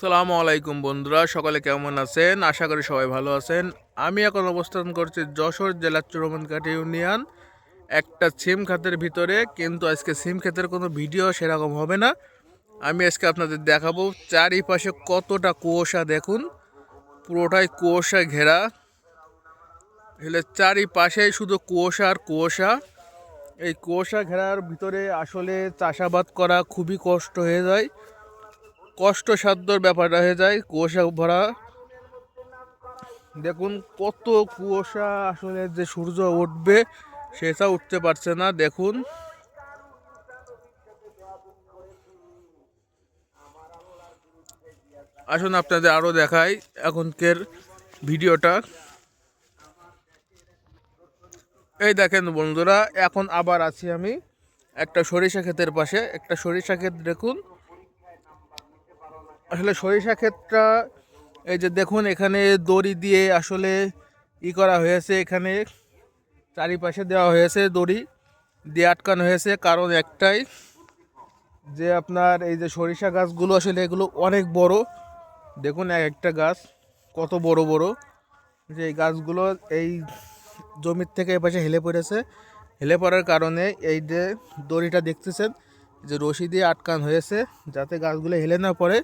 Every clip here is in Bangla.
আসসালামু আলাইকুম বন্ধুরা, সকালে কেমন আছেন? আশা করি সবাই ভালো আছেন। আমি এখন অবস্থান করছি যশোর জেলার চৌরমনকাঠি ইউনিয়ন একটা সিম খাতের ভিতরে, কিন্তু আজকে সিম ক্ষেতের কোনো ভিডিও সেরকম হবে না। আমি আজকে আপনাদের দেখাবো চারিপাশে কতটা কুয়াশা। দেখুন, পুরোটাই কুয়াশা ঘেরা, এলে চারিপাশেই শুধু কুয়াশা আর কুয়াশা। এই কুয়াশা ঘেরার ভিতরে আসলে চাষাবাদ করা খুবই কষ্ট হয়ে যায়, কষ্টসাধ্যর ব্যাপারটা হয়ে যায়। কুয়াশা ভরা, দেখুন কত কুয়াশা, আসলে যে সূর্য উঠবে সেটা উঠতে পারছে না। দেখুন, আসুন আপনাদের আরো দেখাই এখনকার ভিডিওটা। এই দেখেন বন্ধুরা, এখন আবার আছি আমি একটা সরিষা ক্ষেতের পাশে। একটা সরিষা ক্ষেত দেখুন, আসলে সরিষা ক্ষেতটা এই যে দেখুন, এখানে দড়ি দিয়ে আসলে করা হয়েছে। এখানে চারিপাশে দেওয়া হয়েছে, দড়ি দিয়ে আটকানো হয়েছে। কারণ একটাই, যে আপনার এই যে সরিষা গাছগুলো আসলে এগুলো অনেক বড়। দেখুন এক একটা গাছ কত বড় বড়, যে এই গাছগুলো এই জমির থেকে এপাশে হেলে পড়েছে। হেলে পড়ার কারণে এই যে দড়িটা দেখতেছেন, যে রশি দিয়ে আটকান হয়েছে, যাতে গাছগুলো হেলে না পড়ে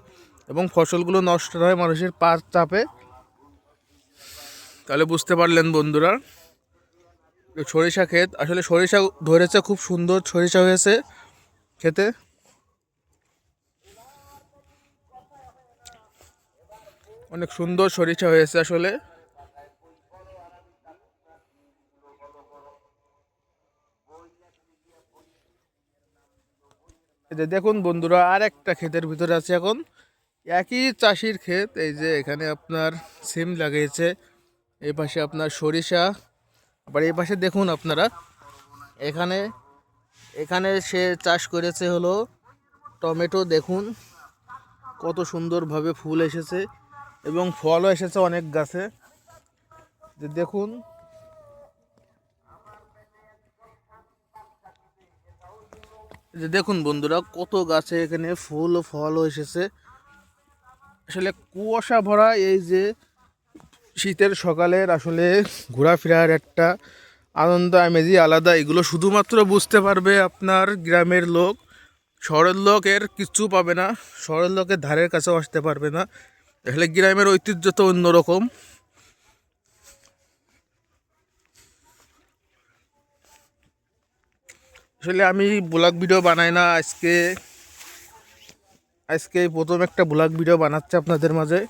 এবং ফসলগুলো নষ্ট হয় মানুষের পার চাপে। তাহলে বুঝতে পারলেন বন্ধুরা, সরিষা ক্ষেত, আসলে সরিষা ধরেছে, খুব সুন্দর সরিষা হয়েছে খেতে। অনেক সুন্দর সরিষা হয়েছে আসলে। এই যে দেখুন বন্ধুরা, আর একটা ক্ষেতের ভিতরে আছে এখন, একই চাষির ক্ষেত। এই যে এখানে আপনার সিম লাগিয়েছে, এই পাশে আপনার সরিষা, আবার এই পাশে দেখুন আপনারা, এখানে এখানে সে চাষ করেছে হলো টমেটো। দেখুন কত সুন্দরভাবে ফুল এসেছে এবং ফলও এসেছে অনেক গাছে। যে দেখুন, যে দেখুন বন্ধুরা, কত গাছে এখানে ফুল ও ফলও এসেছে। আসলে কুয়াশা ভরা এই যে শীতের সকালের আসলে ঘোরাফেরার একটা আনন্দ আমেজই আলাদা। এগুলো শুধুমাত্র বুঝতে পারবে আপনার গ্রামের লোক, শহরের লোক এর কিচ্ছু পাবে না, শহরের লোকের ধারের কাছেও আসতে পারবে না। আসলে গ্রামের ঐতিহ্য তো অন্যরকম। আসলে আমি ব্লগ ভিডিও বানাই না, আজকে আজকে প্রথম একটা ব্লগ ভিডিও বানাচ্ছে আপনাদের মাঝে।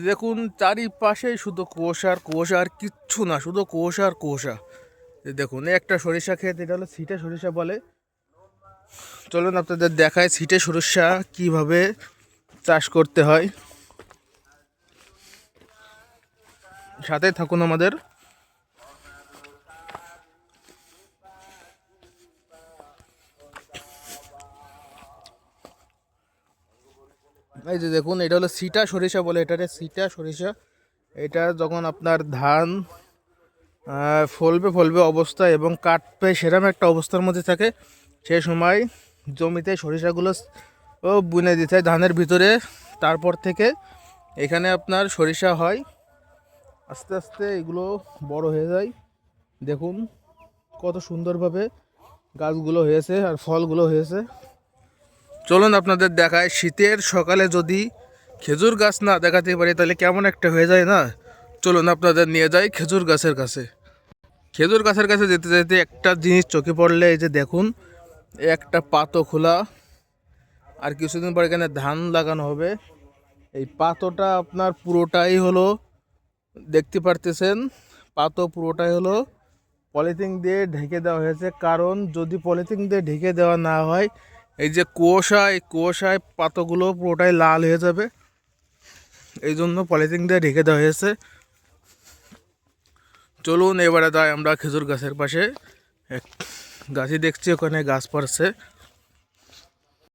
দেখুন চারিপাশে শুধু কুয়াশা আর কুয়াশা, আর কিচ্ছু না, শুধু কুয়াশা আর কুয়াশা। দেখুন এই একটা সরিষা ক্ষেত, এটা হলো ছিটে সরিষা বলে। চলুন আপনাদের দেখায় ছিটে সরিষা কিভাবে চাষ করতে হয়, সাথে থাকুন আমাদের। এই যে দেখুন, এটা হলো সিটা সরিষা বলে, এটারে সিটা সরিষা। এটা যখন আপনার ধান ফলবে ফলবে অবস্থায় এবং কাটবে সেরকম একটা অবস্থার মধ্যে থাকে, সে সময় জমিতে সরিষাগুলো বুনে দিতে হয় ধানের ভিতরে। তারপর থেকে এখানে আপনার সরিষা হয়, আস্তে আস্তে এগুলো বড় হয়ে যায়। দেখুন কত সুন্দরভাবে গাছগুলো হয়েছে আর ফলগুলো হয়েছে। চলুন আপনাদের দেখায়, শীতের সকালে যদি খেজুর গাছ না দেখাতে পারি তাহলে কেমন একটা হয়ে যায় না। চলুন আপনাদের নিয়ে যাই খেজুর গাছের কাছে। খেজুর গাছের কাছে যেতে যেতে একটা জিনিস চোখে পড়লে, এই যে দেখুন একটা পাতো খোলা, আর কিছুদিন পর এখানে ধান লাগানো হবে। এই পাতোটা আপনার পুরোটাই হলো, দেখতে পারতেছেন, পাতো পুরোটাই হলো পলিথিন দিয়ে ঢেকে দেওয়া হয়েছে। কারণ যদি পলিথিন দিয়ে ঢেকে দেওয়া না হয়, এই যে কুয়াশা, এই কুয়াশায় পাতাগুলো পুরোটাই লাল হয়ে যাবে, এই জন্য পলিথিন দিয়ে ঢেকে দেওয়া হয়েছে। চলুন এবারে যাই আমরা খেজুর গাছের পাশে। এক গাছই দেখছি, ওখানে গাছ পড়ছে।